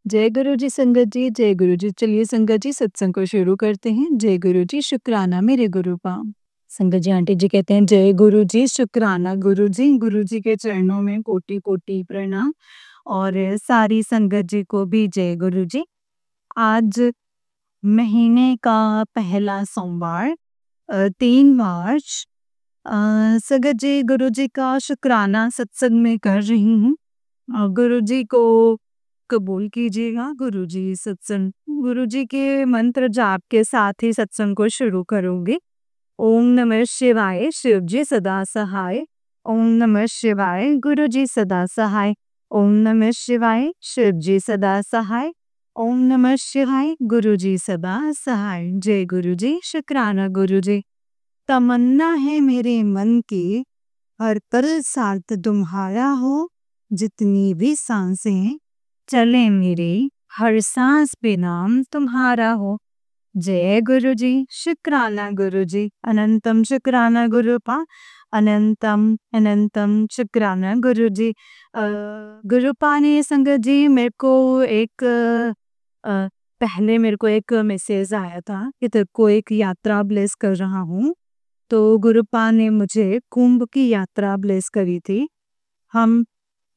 जय गुरु जी संगत जी, जय गुरु जी। चलिए संगत जी सत्संग को शुरू करते हैं। जय गुरु जी, शुक्राना मेरे गुरु पाँव। संगत जी आंटी जी कहते हैं जय गुरु जी, शुक्राना गुरु जी के चरणों में कोटि कोटि प्रणाम। और सारी संगत जी को भी जय गुरु जी। आज महीने का पहला सोमवार 3 मार्च। संगत जी गुरु जी का शुक्राना सत्संग में कर रही हूँ। गुरु जी को कबूल कीजिएगा। गुरु जी सत्संग गुरु जी के मंत्र जाप के साथ ही सत्संग को शुरू करूंगी। ओम नमः शिवाय, शिव जी सदा सहाय। ओम नमः शिवाय, गुरु जी सदा सहाय। ओम नमः शिवाय, शिव जी सदा सहाय। ओम नमः शिवाय, गुरु जी सदा सहाय। जय गुरु जी, शुक्राना गुरु जी। तमन्ना है मेरे मन की, हर पल साथ तुम्हारा हो। जितनी भी सांसें चले मेरी, हर सांस पे नाम तुम्हारा हो। जय गुरु जी, शुक्राना गुरु जी। अनंतम शुक्राना गुरु पा, अनंतम अनंतम शुक्राना गुरु जी। गुरु पा ने संगत जी मेरे को एक पहले मेरे को एक मैसेज आया था कि तेरे को एक यात्रा ब्लेस कर रहा हूँ। तो गुरुपा ने मुझे कुंभ की यात्रा ब्लेस करी थी। हम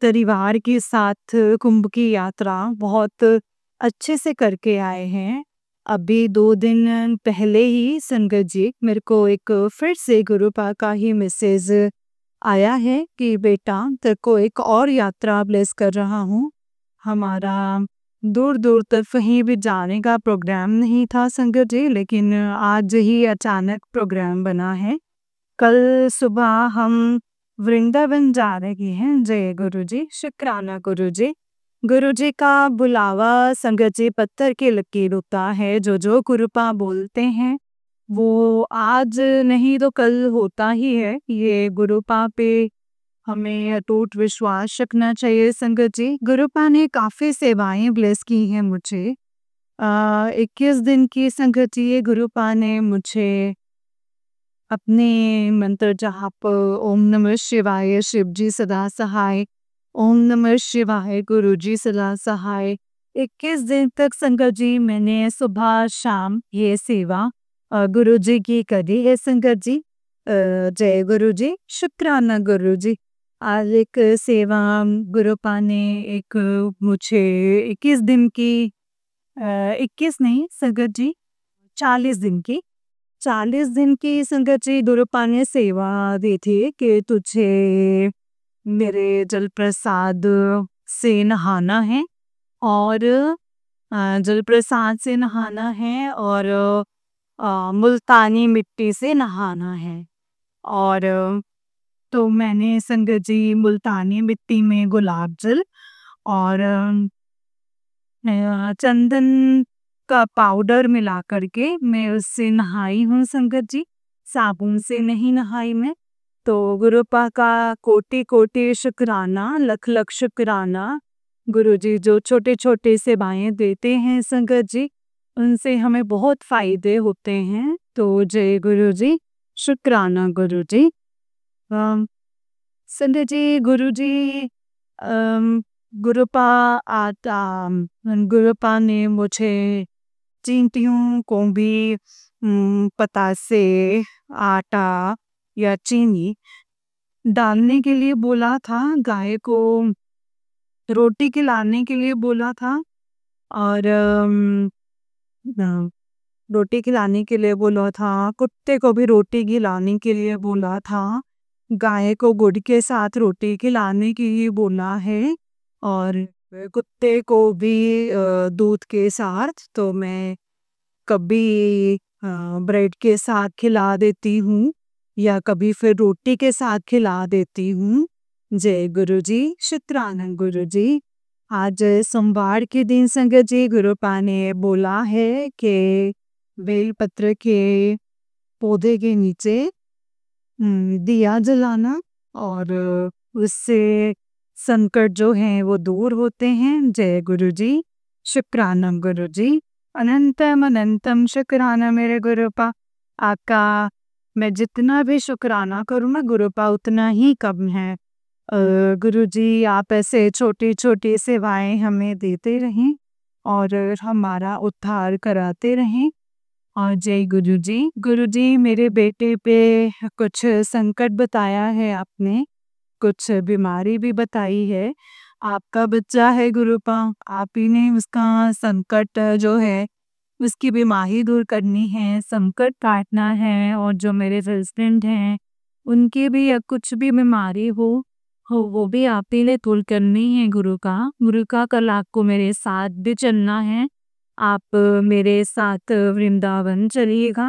परिवार के साथ कुंभ की यात्रा बहुत अच्छे से करके आए हैं। अभी 2 दिन पहले ही संगत जी मेरे को एक फिर से गुरुपा का ही मैसेज आया है कि बेटा तेरे को एक और यात्रा ब्लेस कर रहा हूँ। हमारा दूर दूर तक कहीं भी जाने का प्रोग्राम नहीं था संगत जी, लेकिन आज ही अचानक प्रोग्राम बना है। कल सुबह हम वृंदावन जा रहे हैं। जय गुरु जी, शुक्राना गुरु जी। गुरु जी का बुलावा संगत जी पत्थर की लकीर होता है। जो गुरुपा बोलते हैं वो आज नहीं तो कल होता ही है। ये गुरुपा पे हमें अटूट विश्वास रखना चाहिए संगत जी। गुरुपा ने काफ़ी सेवाएं ब्लेस की हैं मुझे। 21 दिन की संगत जी ये गुरुपा ने मुझे अपने मंत्र जाप ओम नमः शिवाय, शिव जी सदा सहाय। ओम नमः शिवाय, गुरु जी सदा सहाय। 21 दिन तक संगत जी मैंने सुबह शाम ये सेवा गुरु जी की करी है संगत जी। जय गुरु जी, शुक्राना गुरु जी। आज एक सेवा गुरुपा ने एक मुझे 21 दिन की 21 नहीं संगत जी 40 दिन की 40 दिन की संगत जी गुरुपा ने सेवा दी थी कि तुझे मेरे जल प्रसाद से नहाना है। और जल प्रसाद से नहाना है और मुल्तानी मिट्टी से नहाना है। और तो मैंने संगत जी मुल्तानी मिट्टी में गुलाब जल और चंदन का पाउडर मिला करके मैं उससे नहाई हूँ संगत जी। साबुन से नहीं नहाई मैं। तो गुरुपा का कोटि कोटि शुक्राना, लख लख शुक्राना। गुरु जी जो छोटे छोटे सेवाएं देते हैं संगत जी, उनसे हमें बहुत फायदे होते हैं। तो जय गुरु जी, शुक्राना गुरु जी। संगत जी गुरु जी गुरुपा आता गुरुपा ने मुझे चींटियों को भी पतासे, आटा या चीनी डालने के लिए बोला था। गाय को रोटी खिलाने के लिए बोला था। और रोटी खिलाने के लिए बोला था। कुत्ते को भी रोटी खिलाने के लिए बोला था। गाय को गुड़ के साथ रोटी खिलाने के लिए बोला है। और कुत्ते को भी दूध के साथ। तो मैं कभी ब्रेड के साथ खिला देती हूँ या कभी फिर रोटी के साथ खिला देती हूँ। जय गुरु जी, शुक्राना गुरु जी। आज सोमवार के दिन संगत जी गुरुपा ने बोला है कि बेलपत्र के पौधे के नीचे दिया जलाना और उससे संकट जो हैं वो दूर होते हैं। जय गुरु जी, शुक्राना गुरु जी। अनंतम अनंतम शुक्राना मेरे गुरुपा। आपका मैं जितना भी शुक्राना करूँ मैं गुरुपा उतना ही कम है। गुरु जी आप ऐसे छोटी छोटी सेवाएं हमें देते रहें। और हमारा उद्धार कराते रहें। और जय गुरु जी मेरे बेटे पे कुछ संकट बताया है आपने, कुछ बीमारी भी बताई है। आपका बच्चा है गुरुपा, आप ही ने उसका संकट जो है उसकी बीमारी दूर करनी है, संकट काटना है। और जो मेरे हस्बैंड हैं उनकी भी कुछ भी बीमारी हो वो भी आप ही ने दूर करनी है गुरु का कल आपको मेरे साथ भी चलना है। आप मेरे साथ वृंदावन चलिएगा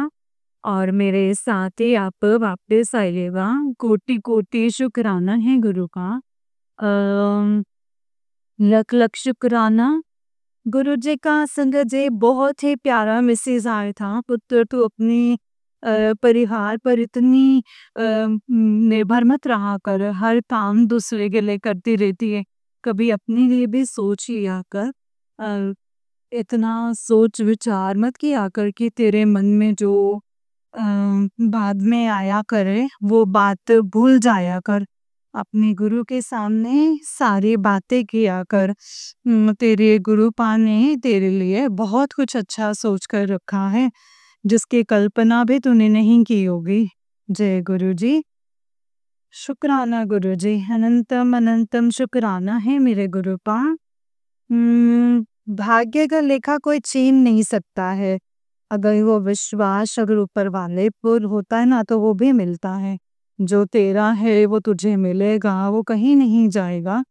और मेरे साथ ही आप वापस आइएगा। कोटि कोटि शुक्राना है गुरु का। अ, लख लख शुक्राना। गुरु जी का संगत जी बहुत ही प्यारा मैसेज आया था। पुत्र तू अपनी परिवार पर इतनी निर्भर मत रहा कर, हर काम दूसरे के लिए करती रहती है, कभी अपने लिए भी सोच लिया कर। अ, इतना सोच विचार मत किया कर कि तेरे मन में जो बाद में आया करे वो बात भूल जाया कर। अपने गुरु के सामने सारी बातें किया कर। तेरे गुरुपा ने तेरे लिए बहुत कुछ अच्छा सोच कर रखा है जिसकी कल्पना भी तूने नहीं की होगी। जय गुरु जी। शुक्राना गुरु जी, अनंतम अनंतम शुक्राना है मेरे गुरुपा। भाग्य का लेखा कोई छीन नहीं सकता है। अगर वो विश्वास अगर ऊपर वाले पर होता है ना तो वो भी मिलता है। जो तेरा है वो तुझे मिलेगा, वो कहीं नहीं जाएगा।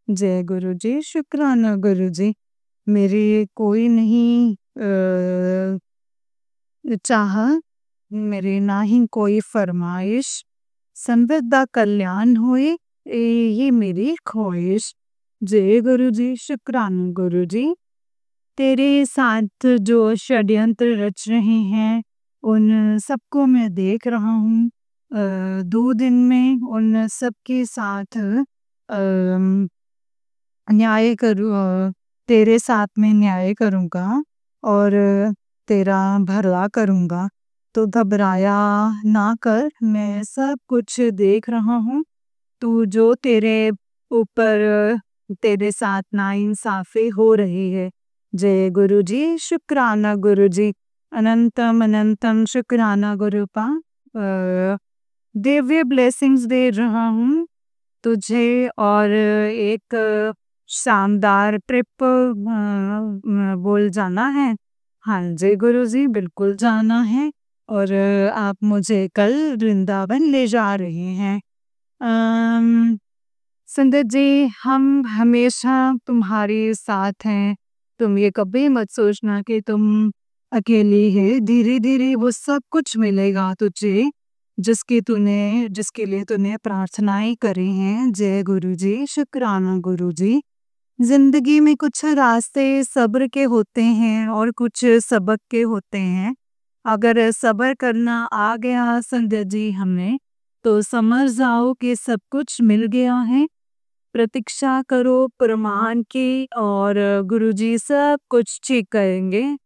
जय गुरु जी, शुक्राना गुरु जी। मेरी कोई नहीं चाह, मेरी ना ही कोई फरमाइश, संविदा कल्याण हुए ये मेरी ख्वाहिश। जय गुरु जी, शुक्राना गुरु जी। तेरे साथ जो षड्यंत्र रच रहे हैं उन सबको मैं देख रहा हूँ। 2 दिन में उन सबके साथ न्याय तेरे साथ में न्याय करूँगा और तेरा भला करूँगा। तो घबराया ना कर, मैं सब कुछ देख रहा हूँ। तू जो तेरे ऊपर तेरे साथ नाइंसाफ़ी हो रही है। जय गुरु जी, शुक्राना गुरु जी। अनंतम अनंतम शुक्राना गुरुपा। दिव्य ब्लेसिंग्स दे रहा हूँ तुझे और एक शानदार ट्रिप बोल जाना है। हाँ जी गुरु जी, बिल्कुल जाना है और आप मुझे कल वृंदावन ले जा रहे हैं। संगत जी, हम हमेशा तुम्हारे साथ हैं। तुम ये कभी मत सोचना कि तुम अकेली है। धीरे धीरे वो सब कुछ मिलेगा तुझे जिसके लिए तूने प्रार्थनाएं करी हैं। जय गुरु जी, शुक्राना गुरु जी। जिंदगी में कुछ रास्ते सब्र के होते हैं और कुछ सबक के होते हैं। अगर सब्र करना आ गया संगत जी हमें, तो समझ जाओ कि सब कुछ मिल गया है। प्रतीक्षा करो प्रमाण की और गुरुजी सब कुछ ठीक करेंगे।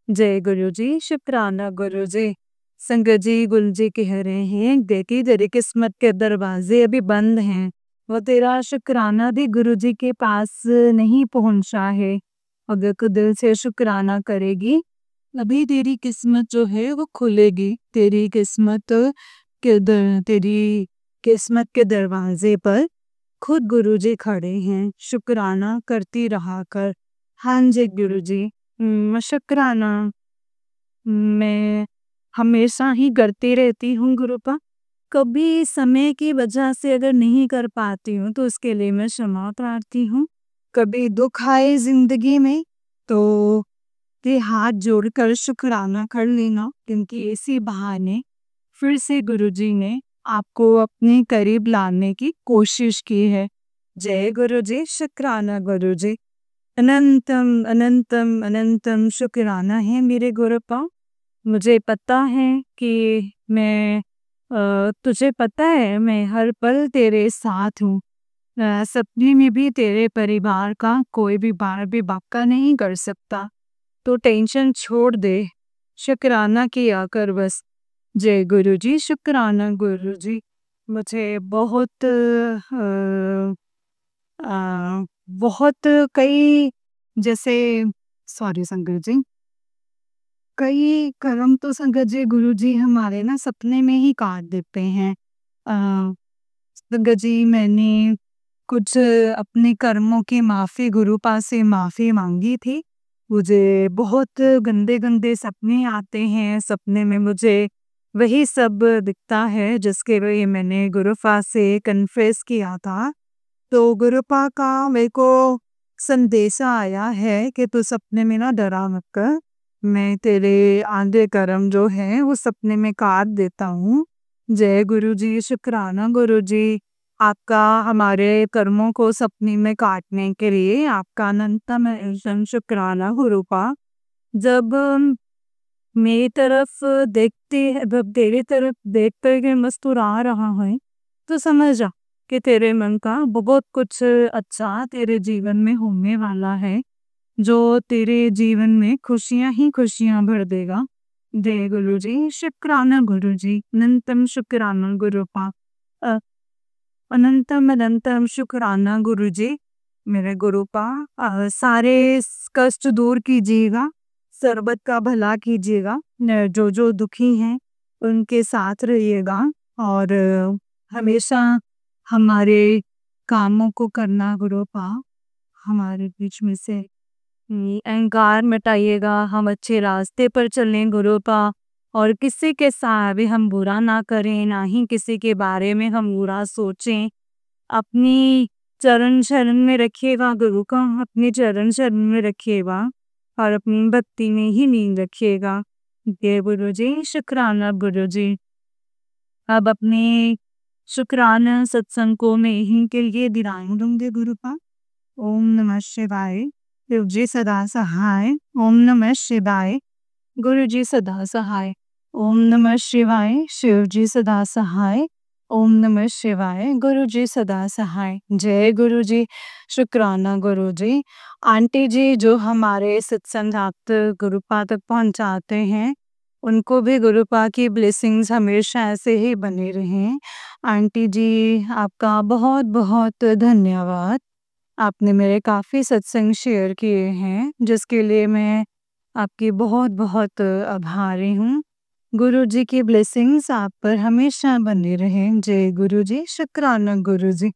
जय गुरु जी, शुक्राना गुरु जी। संगत जी, गुरु जी कह रहे हैं देखी तेरी किस्मत के दरवाजे अभी बंद हैं। वो तेरा शुक्राना भी गुरु जी के पास नहीं पहुंचा है। अगर तू दिल से शुक्राना करेगी अभी तेरी किस्मत जो है वो खुलेगी। तेरी किस्मत के दरवाजे पर खुद गुरुजी खड़े हैं। शुक्राना करती रहा कर। हाँ जी गुरुजी, शुक्राना मैं हमेशा ही करती रहती हूँ गुरुपा। कभी समय की वजह से अगर नहीं कर पाती हूँ तो उसके लिए मैं क्षमा प्रार्थी हूँ। कभी दुख आए जिंदगी में तो ते हाथ जोड़कर शुक्राना कर लेना, क्योंकि इसी बहाने फिर से गुरुजी ने आपको अपने करीब लाने की कोशिश की है। जय गुरुजी, शुक्राना गुरुजी। अनंतम अनंतम अनंतम शुक्राना है मेरे गुरुपा। मुझे पता है कि तुझे पता है मैं हर पल तेरे साथ हूँ। सपने में भी तेरे परिवार का कोई भी बार भी बाका नहीं कर सकता। तो टेंशन छोड़ दे, शुक्राना किया कर बस। जय गुरु जी, शुक्राना गुरु जी। मुझे बहुत कई जैसे सॉरी संगत जी। कई कर्म तो संगत जी गुरुजी हमारे ना सपने में ही काट देते हैं। संगत जी मैंने कुछ अपने कर्मों की माफ़ी गुरु पास से माफ़ी माँगी थी। मुझे बहुत गंदे-गंदे सपने आते हैं, सपने में मुझे वही सब दिखता है जिसके लिए मैंने गुरु पास से कन्फेस किया था। तो गुरुपा का मेरे को संदेशा आया है कि तू सपने में ना डरा मत कर। मैं तेरे आगे कर्म जो है वो सपने में काट देता हूँ। जय गुरु जी, शुक्राना गुरु जी। आपका हमारे कर्मों को सपने में काटने के लिए आपका अनंतम शुक्राना गुरुपा। जब मेरी तरफ देखते हैं, जब तेरी तरफ देख कर के मुस्कुरा रहा है तो समझ जा कि तेरे मन का बहुत कुछ अच्छा तेरे जीवन में होने वाला है, जो तेरे जीवन में खुशियां ही खुशियां भर देगा। जय गुरु जी, शुक्राना गुरु जी, अनंतम शुक्राना गुरुपा। अ, अनंतम अनंतम शुक्राना गुरु जी, मेरे गुरुपा। सारे कष्ट दूर कीजिएगा, सरबत का भला कीजिएगा, जो जो दुखी हैं उनके साथ रहिएगा और हमेशा हमारे कामों को करना गुरुपा। हमारे बीच में से अहंकार मिटाइएगा, हम अच्छे रास्ते पर चलें गुरुपा। और किसी के साथ भी हम बुरा ना करें, ना ही किसी के बारे में हम बुरा सोचें। अपनी चरण शरण में रखिएगा गुरु का, अपने चरण शरण में रखिएगा और अपनी भक्ति में ही लीन रखिएगा। जय गुरु जी, शुक्राना गुरु जी। अब अपने शुक्राना सत्संग को मैं यहीं के लिए विराम दूंगे गुरुपा। ओम नमः शिवाय। शिव जी सदा सहाय। ओम नमः शिवाय। गुरु जी सदा सहाय। ओम नमः शिवाय। शिव जी सदा सहाय। ओम नमः शिवाय। गुरु जी सदा सहाय। जय गुरु जी, शुक्राना गुरु जी। आंटी जी जो हमारे सत्संग आप गुरुपा तक पहुंचाते हैं, उनको भी गुरुपा की ब्लेसिंग्स हमेशा ऐसे ही बने रहें। आंटी जी आपका बहुत बहुत धन्यवाद। आपने मेरे काफ़ी सत्संग शेयर किए हैं, जिसके लिए मैं आपकी बहुत बहुत आभारी हूँ। गुरु जी की ब्लेसिंग्स आप पर हमेशा बनी रहें। जय गुरु जी, शुक्राना Guru ji.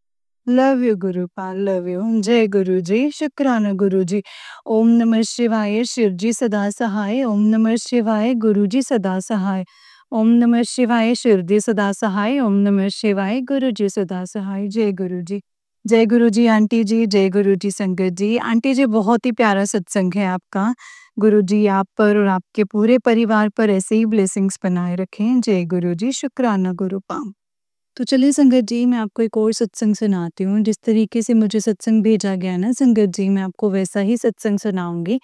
Love you Gurupa, love you. जय गुरु जी, शुक्राना गुरु जी। ओम नमः शिवाय। शिव जी सदा सहाय। ओम नमः शिवाय। गुरु जी सदा सहाय। ओम नमः शिवाय। शिव जी सदा सहाय। ओम नमः शिवाय। गुरु जी सदा सहाय। जय गुरु जी। जय गुरु जी आंटी जी, जय गुरु जी संगत जी। आंटी जी बहुत ही प्यारा सत्संग है आपका। गुरु जी आप पर और आपके पूरे परिवार पर ऐसे ही ब्लेसिंग्स बनाए रखें। जय गुरु जी, शुक्राना गुरुपा। तो चलिए संगत जी, मैं आपको एक और सत्संग सुनाती हूँ। जिस तरीके से मुझे सत्संग भेजा गया ना संगत जी, मैं आपको वैसा ही सत्संग सुनाऊंगी।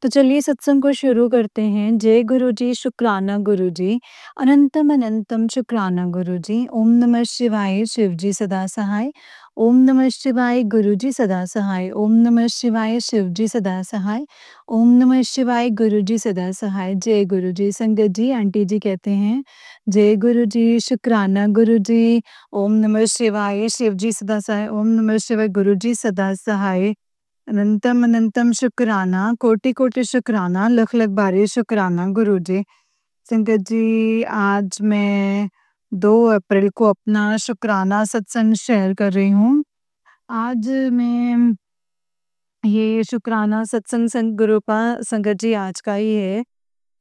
तो चलिए सत्संग को शुरू करते हैं। जय गुरु जी, शुक्राना गुरु जी। अनंतम अनंतम शुक्राना गुरु जी। ओम नमः शिवाय। शिव जी सदा सहाय। ओम नमः शिवाय। गुरु जी सदा सहाय। ओम नमः शिवाय। शिव जी सदा सहाय। ओम नमः शिवाय। गुरु जी सदा सहाय। जय गुरु जी। संगत जी आंटी जी कहते हैं जय गुरु जी, शुक्राना गुरु जी। ओम नमः शिवाय। शिव जी सदा सहाय। ओम नमः शिवाय। गुरु जी सदा सहाय। अनंतम अनंतम शुक्राना, कोटि कोटि शुक्राना, लख लख बारी शुक्राना गुरु जी। संगत जी आज मैं 2 अप्रैल को अपना शुक्राना सत्संग शेयर कर रही हूँ। आज मैं ये शुक्राना सत्संग गुरुपा संगत जी आज का ही है।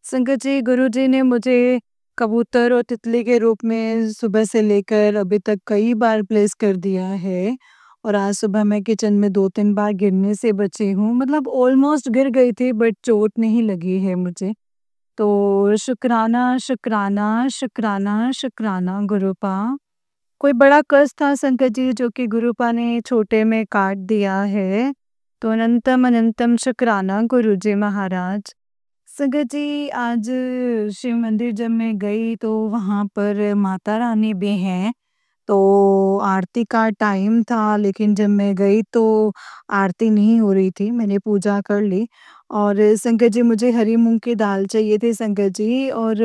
संगत जी गुरु जी ने मुझे कबूतर और तितली के रूप में सुबह से लेकर अभी तक कई बार प्लेस कर दिया है। और आज सुबह मैं किचन में 2-3 बार गिरने से बची हूँ, मतलब ऑलमोस्ट गिर गई थी बट चोट नहीं लगी है मुझे। तो शुक्राना शुक्राना शुक्राना शुक्राना गुरुपा। कोई बड़ा कष्ट था संकट जी जो कि गुरुपा ने छोटे में काट दिया है। तो अनंतम अनंतम शुक्राना गुरु जी महाराज। संगत जी आज शिव मंदिर जब मैं गई तो वहाँ पर माता रानी भी हैं। तो आरती का टाइम था लेकिन जब मैं गई तो आरती नहीं हो रही थी, मैंने पूजा कर ली। और संगत जी मुझे हरी मूंग की दाल चाहिए थी संगत जी। और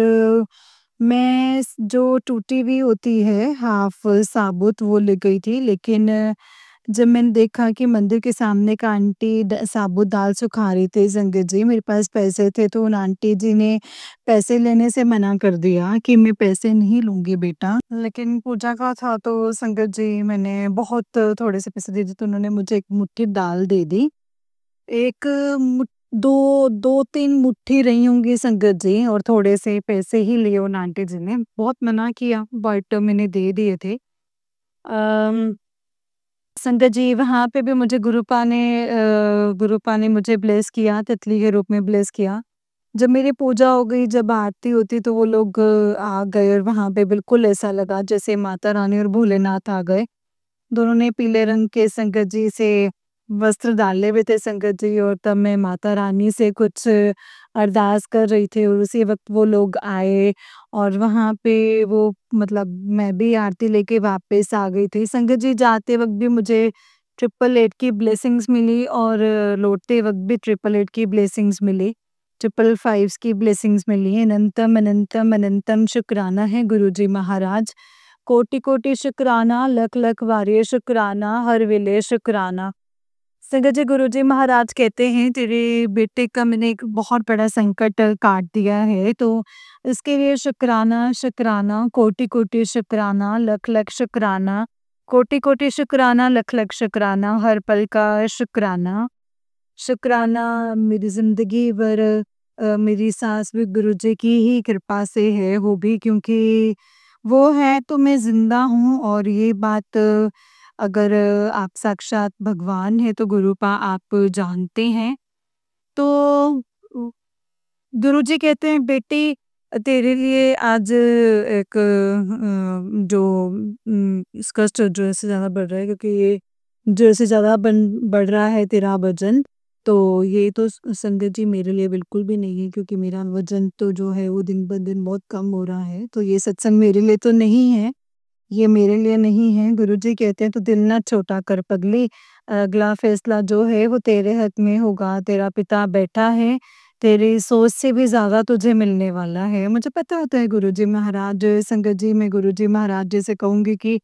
मैं जो टूटी हुई होती है हाफ साबुत वो ले गई थी, लेकिन जब मैंने देखा कि मंदिर के सामने एक आंटी साबुत दाल सुखा रही थी संगत जी, मेरे पास पैसे थे तो उन आंटी जी ने पैसे लेने से मना कर दिया कि मैं पैसे नहीं लूंगी बेटा। लेकिन पूजा का था तो संगत जी मैंने बहुत थोड़े से पैसे दे दिए, तो उन्होंने मुझे एक मुट्ठी दाल दे दी। एक दो दो तीन मुट्ठी रही होंगी संगत जी, और थोड़े से पैसे ही लिए उन आंटी जी ने। बहुत मना किया बट मैंने दे दिए थे। अम संगत जी वहाँ पे भी मुझे गुरुपा ने मुझे ब्लेस किया, तितली के रूप में ब्लेस किया। जब मेरी पूजा हो गई, जब आरती होती तो वो लोग आ गए और वहाँ पे बिल्कुल ऐसा लगा जैसे माता रानी और भोलेनाथ आ गए। दोनों ने पीले रंग के संगत जी से वस्त्र डाले हुए थे संगत जी, और तब मैं माता रानी से कुछ अरदास कर रही थी और उसी वक़्त वो लोग आए और वहाँ पे वो मतलब मैं भी आरती लेके वापस आ गई थी। संगत जी जाते वक़्त भी मुझे ट्रिपल 8 की ब्लेसिंग्स मिली और लौटते वक़्त भी ट्रिपल 8 की ब्लेसिंग्स मिली। ट्रिपल 5 की ब्लेसिंग्स मिली। अनंतम, अनंतम, अनंतम शुक्राना है गुरुजी महाराज। कोटि-कोटि शुक्राना, लख-लख वारिये शुक्राना, हर वेले शुक्राना। संगत जी गुरुजी महाराज कहते हैं तेरे बेटे का मैंने एक बहुत बड़ा संकट काट दिया है, तो इसके लिए शुक्राना, शुक्राना, कोटि-कोटि शुक्राना, लख-लख शुक्राना, कोटि-कोटि शुक्राना, लख-लख शुक्राना, हर पल का शुक्राना। शुक्राना मेरी ज़िंदगी भर मेरी सास भी गुरुजी की ही कृपा से है, वो भी क्योंकि वो है तो मैं ज़िंदा हूँ, और ये बात अगर आप साक्षात भगवान हैं तो गुरुपा आप जानते हैं। तो उ गुरुजी कहते हैं बेटी तेरे लिए आज एक जो इसका ज़रूरत से ज़्यादा बढ़ रहा है, क्योंकि ये ज़रूरत से ज़्यादा बढ़ रहा है तेरा वज़न। तो ये तो संगत जी मेरे लिए बिल्कुल भी नहीं है, क्योंकि मेरा वज़न तो जो है वो दिन ब दिन बहुत कम हो रहा है। तो ये सत्संग मेरे लिए तो नहीं है, ये मेरे लिए नहीं है। गुरुजी कहते हैं तो दिल ना छोटा कर पगली, अगला फैसला जो है वो तेरे हक में होगा। तेरा पिता बैठा है, तेरी सोच से भी ज़्यादा तुझे मिलने वाला है। मुझे पता होता है गुरुजी महाराज, संगत जी मैं गुरुजी महाराज जी से कहूँगी कि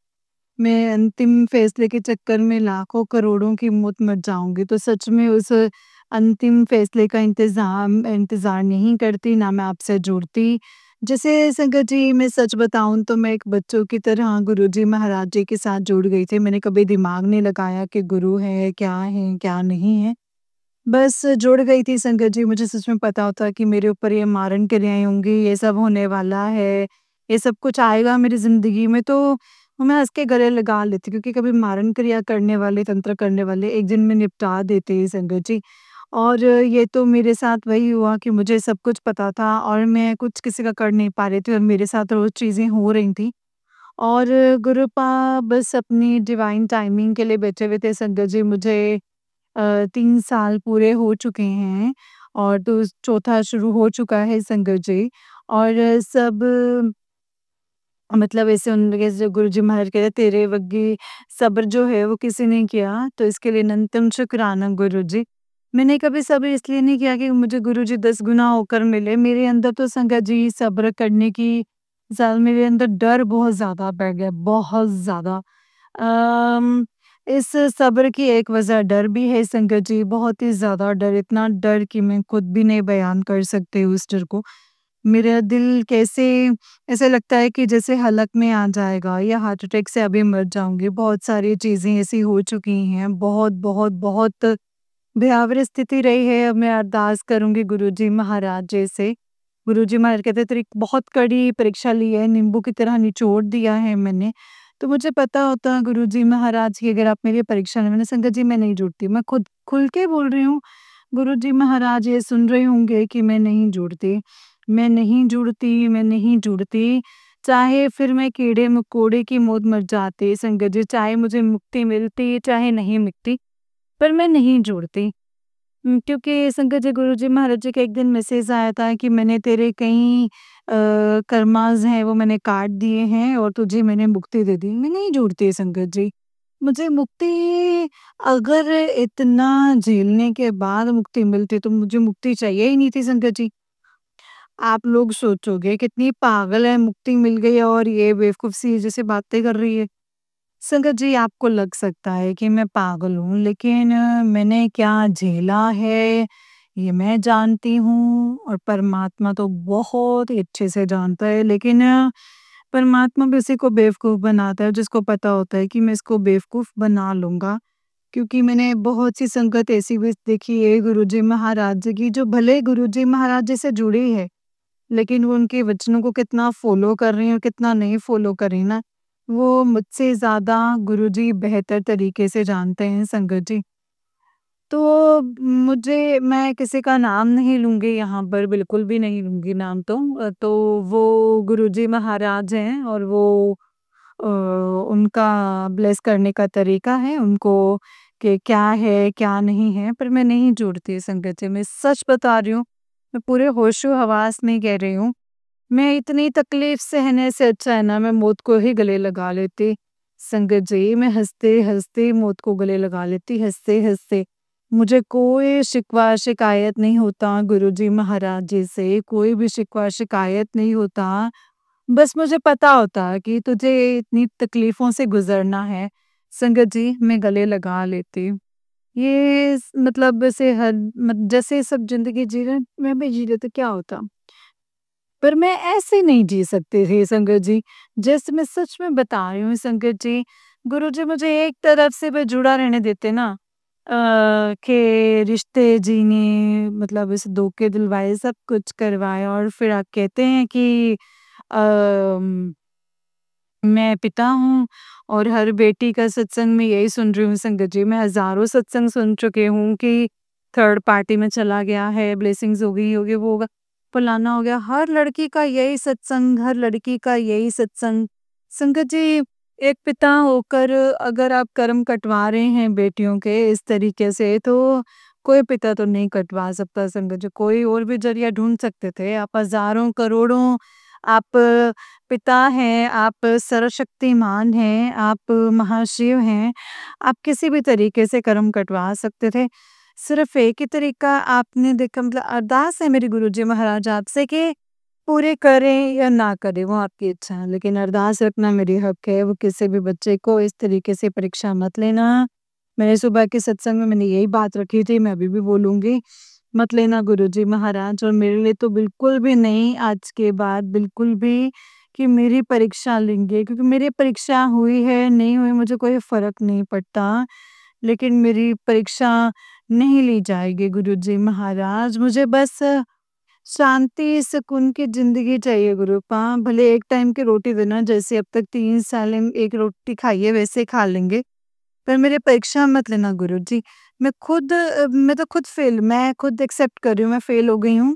मैं अंतिम फैसले के चक्कर में लाखों करोड़ों की मौत मर जाऊँगी, तो सच में उस अंतिम फैसले का इंतज़ार नहीं करती, ना मैं आपसे जुड़ती। जैसे संगत जी मैं सच बताऊँ तो मैं एक बच्चों की तरह गुरुजी महाराज जी के साथ जुड़ गई थी। मैंने कभी दिमाग नहीं लगाया कि गुरु है, क्या नहीं है। बस जुड़ गई थी संगत जी, मुझे सच में पता होता कि मेरे ऊपर ये मारण क्रियाएँ होंगी, ये सब होने वाला है, ये सब कुछ आएगा मेरी ज़िंदगी में, तो मैं हँस के गले लगा लेती, क्योंकि कभी मारण क्रिया करने वाले, तंत्र करने वाले एक दिन में निपटा देते हैं संगत जी। और ये तो मेरे साथ वही हुआ कि मुझे सब कुछ पता था और मैं कुछ किसी का कर नहीं पा रही थी, और मेरे साथ रोज़ चीज़ें हो रही थी। और गुरुपा बस अपनी डिवाइन टाइमिंग के लिए बैठे हुए थे संगत जी। मुझे 3 साल पूरे हो चुके हैं और तो चौथा शुरू हो चुका है संगत जी। और सब मतलब ऐसे उनके जो गुरुजी महाराज कहते हैं तेरे वर्गी सब्र जो है वो किसी ने किया, तो इसके लिए अनंतम शुक्राना गुरुजी। मैंने कभी सब्र इसलिए नहीं किया कि मुझे गुरुजी 10 गुना होकर मिले। मेरे अंदर तो संगत जी सब्र करने की मेरे अंदर डर बहुत ज़्यादा बढ़ गया, बहुत ज़्यादा। अम, इस सब्र की एक वजह डर भी है संगत जी, बहुत ही ज़्यादा डर, इतना डर कि मैं खुद भी नहीं बयान कर सकती उस डर को। मेरा दिल कैसे ऐसा लगता है कि जैसे हलक में आ जाएगा या हार्ट अटैक से अभी मर जाऊँगी। बहुत सारी चीज़ें ऐसी हो चुकी हैं, बहुत, बहुत, बहुत भयावह स्थिति रही है। अब मैं अरदास करूँगी गुरुजी महाराज जी से। गुरुजी महाराज कहते तेरी बहुत कड़ी परीक्षा ली है, नींबू की तरह निचोड़ दिया है मैंने। तो मुझे पता होता गुरुजी महाराज की अगर आप मेरी परीक्षा लें, मैंने संगत जी मैं नहीं जुड़ती। मैं खुद खुल के बोल रही हूँ, गुरुजी महाराज ये सुन रहे होंगे कि मैं नहीं जुड़ती। मैं नहीं जुड़ती, मैं नहीं जुड़ती। चाहे फिर मैं कीड़े-मकोड़े की मौत मर जाती संगत जी, चाहे मुझे मुक्ति मिलती, चाहे नहीं मिलती, पर मैं नहीं जुड़ती। क्योंकि संगत जी गुरुजी महाराज जी का एक दिन मैसेज आया था कि मैंने तेरे कई कर्मास हैं वो मैंने काट दिए हैं और तुझे मैंने मुक्ति दे दी। मैं नहीं जुड़ती संगत जी। मुझे मुक्ति, अगर इतना झेलने के बाद मुक्ति मिलती तो मुझे मुक्ति चाहिए ही नहीं थी संगत जी। आप लोग सोचोगे कितनी पागल है, मुक्ति मिल गई और ये बेवकूफ़ सी जैसे बातें कर रही है। संगत जी, आपको लग सकता है कि मैं पागल हूँ, लेकिन मैंने क्या झेला है, ये मैं जानती हूँ और परमात्मा तो बहुत ही अच्छे से जानता है। लेकिन परमात्मा भी उसी को बेवकूफ़ बनाता है, जिसको पता होता है कि मैं इसको बेवकूफ़ बना लूँगा। क्योंकि मैंने बहुत सी संगत ऐसी भी देखी है गुरुजी महाराज जी की, जो भले गुरुजी महाराज जी से जुड़ी है, लेकिन वो उनके वचनों को कितना फ़ॉलो कर रही हैं और कितना नहीं फ़ॉलो कर रही ना, वो मुझसे ज़्यादा गुरुजी बेहतर तरीके से जानते हैं संगत जी। तो मैं किसी का नाम नहीं लूँगी यहाँ पर, बिल्कुल भी नहीं लूँगी नाम तो। तो वो गुरुजी महाराज हैं और वो उनका ब्लेस करने का तरीका है उनको, कि क्या है, क्या नहीं है, पर मैं नहीं जुड़ती संगत जी। मैं सच बता रही हूँ, मैं पूरे होशो-हवास में कह रही हूँ। मैं इतनी तकलीफ सहने से अच्छा है ना, मैं मौत को ही गले लगा लेती। संगत जी, मैं हँसते-हँसते मौत को गले लगा लेती, हँसते-हँसते। मुझे कोई शिकवा शिकायत नहीं होता गुरुजी महाराज जी से, कोई भी शिकवा शिकायत नहीं होता। बस मुझे पता होता कि तुझे इतनी तकलीफ़ों से गुज़रना है। संगत जी, मैं गले लगा लेती। ये मतलब ऐसे हर जैसे सब ज़िंदगी जी रहे हैं, मैं भी जी रही तो क्या होता? पर मैं ऐसे नहीं जी सकती थी संगत जी। जैसे मैं सच में बता रही हूँ संगत जी, गुरुजी मुझे एक तरफ से बस जुड़ा रहने देते ना, कि रिश्ते जीने, मतलब इस धोखे दिलवाए, सब कुछ करवाए और फिर आप कहते हैं कि अम, मैं पिता हूँ और हर बेटी का सत्संग में यही सुन रही हूँ संगत जी। मैं हज़ारों सत्संग सुन चुकी हूँ कि थर्ड पार्टी में चला गया है, ब्लेसिंग्स हो गई, ये हो गया, वो होगा, फलाना हो गया। हर लड़की का यही सत्संग, हर लड़की का यही सत्संग। संगत जी, एक पिता होकर अगर आप कर्म कटवा रहे हैं बेटियों के इस तरीके से, तो कोई पिता तो नहीं कटवा सकता संगत जी। कोई और भी ज़रिया ढूँढ सकते थे। आप हज़ारों, करोड़ों, आप पिता हैं, आप सर्वशक्तिमान हैं, आप महाशिव हैं, आप किसी भी तरीके से कर्म कटवा सकते थे। सिर्फ़ एक ही तरीका आपने देखा, मतलब अरदास है मेरे गुरुजी महाराज आपसे कि पूरे करें या ना करें, वो आपकी इच्छा है। लेकिन अरदास रखना मेरी हक है, वो किसी भी बच्चे को इस तरीके से परीक्षा मत लेना। मैंने सुबह के सत्संग में मैंने यही बात रखी थी, मैं अभी भी बोलूँगी, मत लेना गुरुजी महाराज, और मेरे लिए तो बिल्कुल भी नहीं आज के बाद, बिल्कुल भी, कि मेरी परीक्षा लेंगे, क्योंकि मेरी परीक्षा हुई है, नहीं हुई, मुझे कोई फ़र्क नहीं पड़ता। लेकिन मेरी परीक्षा नहीं ली जाएगी गुरुजी महाराज, मुझे बस शांति, सुकून की ज़िंदगी चाहिए गुरुपा। भले एक टाइम की रोटी देना, जैसे अब तक 3 साल में 1 रोटी खाई है वैसे खा लेंगे। पर मेरी परीक्षा मत लेना गुरुजी। मैं तो खुद मैं खुद एक्सेप्ट कर रही हूँ, मैं फ़ेल हो गई हूँ।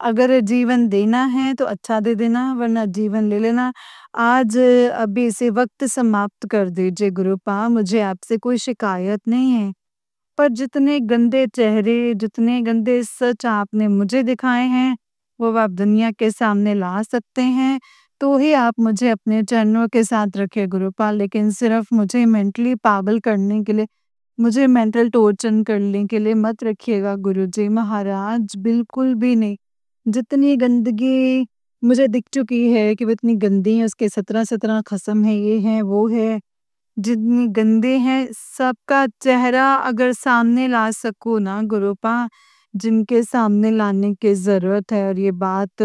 अगर जीवन देना है तो अच्छा दे देना, वरना जीवन ले लेना। आज अभी इसे वक़्त समाप्त कर दीजिए गुरुपा, मुझे आपसे कोई शिकायत नहीं है। पर जितने गंदे चेहरे, जितने गंदे सच आपने मुझे दिखाए हैं, वो आप दुनिया के सामने ला सकते हैं, तो ही आप मुझे अपने चरणों के साथ रखिए गुरुपाल। लेकिन सिर्फ़ मुझे मेंटली पागल करने के लिए, मुझे मेंटल टॉर्चर करने के लिए मत रखिएगा गुरुजी महाराज, बिल्कुल भी नहीं। जितनी गंदगी मुझे दिख चुकी है कि वो इतनी गंदी है, उसके 17-17 ख़त्म है, ये है, वो है। जितनी गंदे हैं, सबका चेहरा अगर सामने ला सकूँ ना गुरुपा, जिनके सामने लाने की ज़रूरत है, और ये बात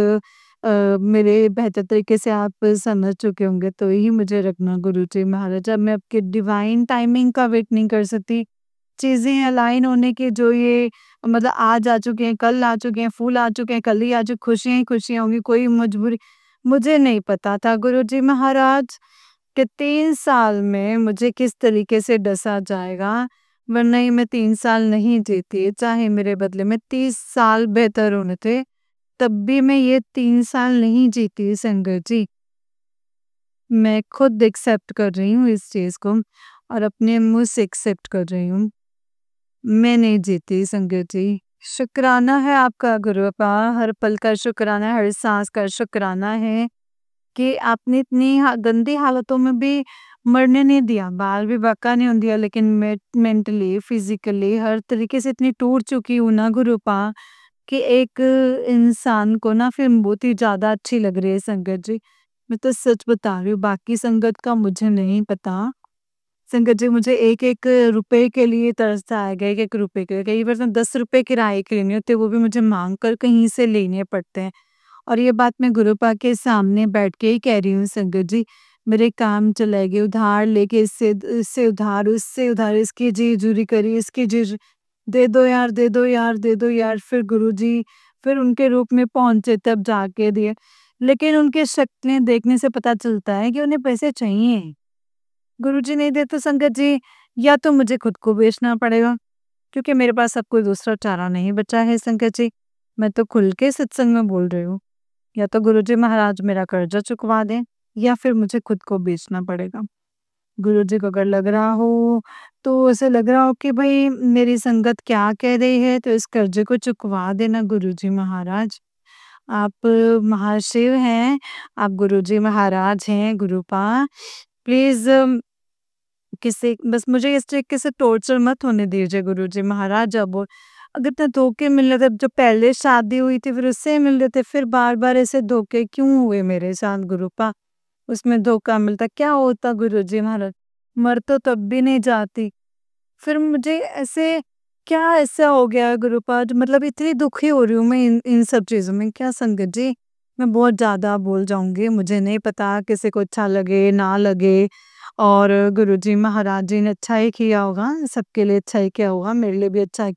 मेरे बेहतर तरीके से आप समझ चुके होंगे, तो ही मुझे रखना गुरुजी महाराज। अब मैं आपकी डिवाइन टाइमिंग का वेट नहीं कर सकती। चीज़ें अलाइन होने की, जो ये मतलब आज आ चुके हैं, कल आ चुके हैं, फूल आ चुके हैं, कल ही आ चुके, खुशियाँ ही खुशियाँ होंगी, कोई मजबूरी, मुझे नहीं पता था गुरुजी महाराज कि 3 साल में मुझे किस तरीके से डसा जाएगा, वरना ये मैं 3 साल नहीं जीती, चाहे मेरे बदले में 30 साल बेहतर होने थे, तब भी मैं ये 3 साल नहीं जीती संगत जी। मैं खुद एक्सेप्ट कर रही हूँ इस चीज़ को, और अपने मुँह से एक्सेप्ट कर रही हूँ। मैं नहीं जीती संगत जी। शुक्राना है आपका गुरुपा, हर पल का शुक्राना है, हर साँस का शुक्राना है कि आपने इतनी गंदी हालतों में भी मरने नहीं दिया, बाल भी बांका नहीं होने दिया, लेकिन मैं मेंटली, फिज़िकली हर तरीके से इतनी टूट चुकी हूँ ना गुरुपा, कि एक इंसान को ना फ़िल्म बहुत ही ज़्यादा अच्छी लग रही है संगत जी। मैं तो सच बता रही हूँ, बाकी संगत का मुझे नहीं पता। संगत जी मुझे एक-एक रुपए के लिए तरसता है, एक-एक रुपए के लिए। कई बार तो 10 रुपए किराए के लेने होते हैं, वो भी मुझे माँग कर कहीं से लेने पड़ते हैं। और ये बात मैं गुरुपा के सामने बैठ के ही कह रही हूँ संगत जी। मेरे काम चले गए, उधार लेके इससे उधार, उससे उधार, इसकी जी-जूरी करी, इसकी जी दे दो यार, दे दो यार, दे दो यार। फिर गुरुजी फिर उनके रूप में पहुँचे तब जाके दिए। लेकिन उनकी शक्लें देखने से पता चलता है कि उन्हें पैसे चाहिए। गुरुजी नहीं दे तो संगत जी या तो मुझे खुद को बेचना पड़ेगा, क्योंकि मेरे पास अब कोई दूसरा चारा नहीं बचा है संगत जी। मैं तो खुल के सत्संग में बोल रही हूँ। या तो गुरुजी महाराज मेरा कर्जा चुकवा दें या फिर मुझे खुद को बेचना पड़ेगा। गुरुजी को अगर लग रहा हो तो ऐसे लग रहा हो कि भाई मेरी संगत क्या कह रही है, तो इस कर्जे को चुकवा देना गुरुजी महाराज। आप महाशिव हैं, आप गुरुजी महाराज हैं, गुरुपा प्लीज़ किसी बस मुझे इस तरीके से टॉर्चर मत होने दीजिए गुरुजी महाराज। अब अगर इतने धोखे मिल रहे थे, जब पहले शादी हुई थी फिर उससे मिल रहे थे, फिर बार-बार ऐसे धोखे क्यों हुए मेरे साथ गुरुपा? उसमें धोखा मिलता क्या होता गुरुजी महाराज? मर तो तब भी नहीं जाती। फिर मुझे ऐसे क्या ऐसा हो गया गुरुपाद, मतलब इतनी दुखी हो रही हूँ मैं इन इन सब चीज़ों में। क्या संगत जी, मैं बहुत ज़्यादा बोल जाऊँगी, मुझे नहीं पता किसी को अच्छा लगे ना लगे। और गुरुजी महाराज जी ने अच्छा ही किया होगा, सबके लिए अच्छा ही किया होगा, मेरे लिए भी अच्छा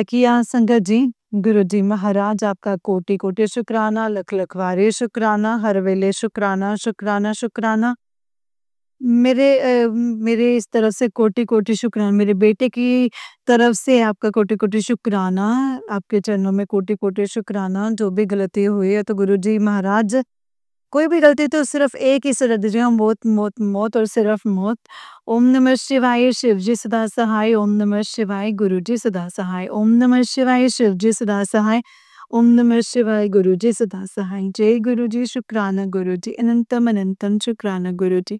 किया संगत जी। गुरुजी महाराज आपका कोटि कोटि शुक्राना, लख लख वारे शुक्राना, हर वेले शुक्राना शुक्राना शुक्राना। मेरे इस तरफ से कोटि-कोटि शुक्राना, मेरे बेटे की तरफ से आपका कोटि-कोटि शुक्राना, आपके चरणों में कोटि-कोटि शुक्राना। जो भी गलती हुई है तो गुरुजी महाराज कोई भी गलती तो सिर्फ़ एक ही सज़ा दीजिए, मौत, मौत, मौत और सिर्फ़ मौत। ओम नमः शिवाय, शिव जी सदा सहाय। ओम नमः शिवाय, गुरु जी सदा सहाय। ओम नमः शिवाय, शिव जी सदा सहाय। ओम नमः शिवाय, गुरु जी सदा सहाय। जय गुरु जी, शुक्राना गुरु जी, अनंतम अनंतम शुक्राना गुरु जी।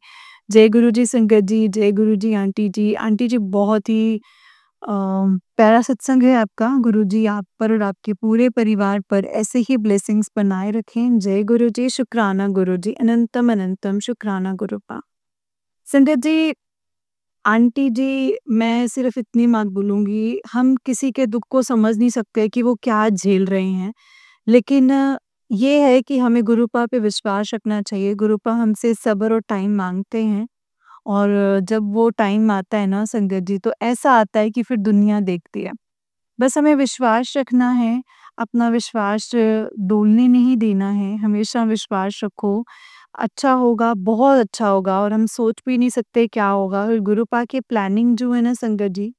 जय गुरु जी संगत जी, जय गुरु जी आंटी जी। आंटी जी बहुत ही अ, प्यारा सत्संग है आपका। गुरु जी आप पर और आपके पूरे परिवार पर ऐसे ही ब्लेसिंग्स बनाए रखें। जय गुरु जी, शुक्राना गुरु जी, अनंतम अनंतम शुक्राना गुरुपा। संगत जी, आंटी जी, मैं सिर्फ़ इतनी बात बोलूँगी, हम किसी के दुःख को समझ नहीं सकते कि वो क्या झेल रहे हैं। लेकिन ये है कि हमें गुरुपा पे विश्वास रखना चाहिए। गुरुपा हमसे सब्र और टाइम माँगते हैं। और जब वो टाइम आता है ना संगत जी, तो ऐसा आता है कि फिर दुनिया देखती है। बस हमें विश्वास रखना है, अपना विश्वास डोलने नहीं देना है, हमेशा विश्वास रखो। अच्छा होगा, बहुत अच्छा होगा और हम सोच भी नहीं सकते क्या होगा। और गुरुपा की प्लानिंग जो है ना संगत जी,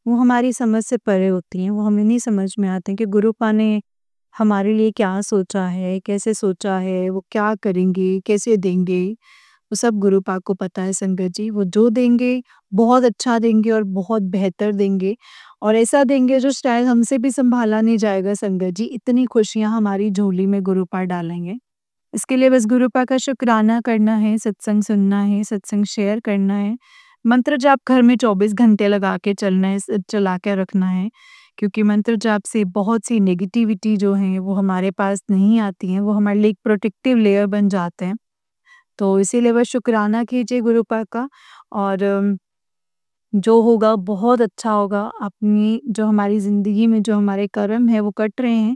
वो हमारी समझ से परे होती हैं, वो हमें नहीं समझ में आते कि गुरुपा ने हमारे लिए क्या सोचा है, कैसे सोचा है, वो क्या करेंगे, कैसे देंगे। वो सब गुरुपा को पता है संगत जी, वो जो देंगे बहुत अच्छा देंगे और बहुत बेहतर देंगे और ऐसा देंगे जो शायद हमसे भी सँभाला नहीं जाएगा संगत जी, इतनी खुशियाँ हमारी झोली में गुरुपा डालेंगे। इसके लिए बस गुरुपा का शुकराना करना है, सत्संग सुनना है, सत्संग शेयर करना है, मंत्र जाप घर में 24 घंटे लगा के चलना है, चला के रखना है, क्योंकि मंत्र जाप से बहुत सी नेगेटिविटी जो है वो हमारे पास नहीं आती हैं, वो हमारे लिए एक प्रोटेक्टिव लेयर बन जाते हैं। तो इसीलिए बस शुकराना कीजिए गुरुपा का और जो होगा बहुत अच्छा होगा। अपनी जो हमारी ज़िंदगी में जो हमारे कर्म है वो कट रहे हैं,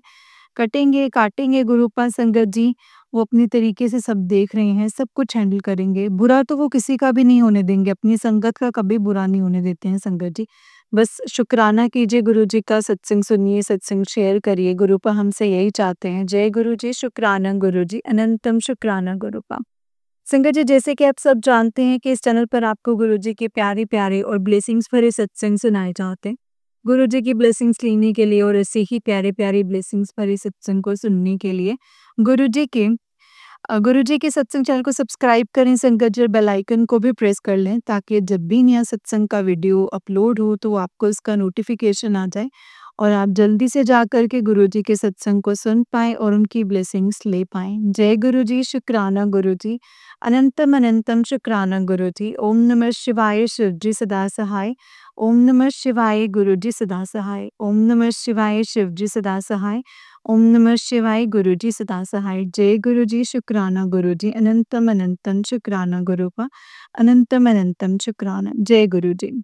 कटेंगे, काटेंगे गुरुपा संगत जी। वो अपनी तरीके से सब देख रहे हैं, सब कुछ हैंडल करेंगे। बुरा तो वो किसी का भी नहीं होने देंगे, अपनी संगत का कभी बुरा नहीं होने देते हैं संगत जी। बस शुकराना कीजिए गुरु जी का, सत्संग सुनिए, सत्संग शेयर करिए, गुरुपा हमसे यही चाहते हैं। जय गुरु जी, शुकराना गुरु जी, अनंतम शुकराना गुरुपा। संगत जी, जैसे कि आप सब जानते हैं कि इस चैनल पर आपको गुरुजी के प्यारे-प्यारे और ब्लेसिंग्स भरे सत्संग सुनाए जाते हैं। गुरुजी की ब्लेसिंग्स लेने के लिए और ऐसे ही प्यारे-प्यारे ब्लेसिंग्स भरे सत्संग को सुनने के लिए गुरुजी के गुरुजी के सत्संग चैनल को सब्सक्राइब करें संगत जी, और बेल आइकन को भी प्रेस कर लें ताकि जब भी नया सत्संग का वीडियो अपलोड हो तो आपको इसका नोटिफिकेशन आ जाए और आप जल्दी से जाकर के गुरुजी के सत्संग को सुन पाएँ और उनकी ब्लेसिंग्स ले पाएँ। जय गुरुजी, शुक्राना गुरुजी, अनंतम अनंतम शुक्राना गुरुजी। ओम नमः शिवाय, शिव जी सदा सहाय। ओम नमः शिवाय, गुरुजी सदा सहाय। ओम नमः शिवाय, शिव जी सदा सहाय। ओम नमः शिवाय, गुरुजी सदा सहाय। जय गुरुजी, शुक्राना गुरुजी, अनंतम अनंतम शुक्राना गुरुपा, अनंतम अनंतम शुक्राना। जय गुरुजी।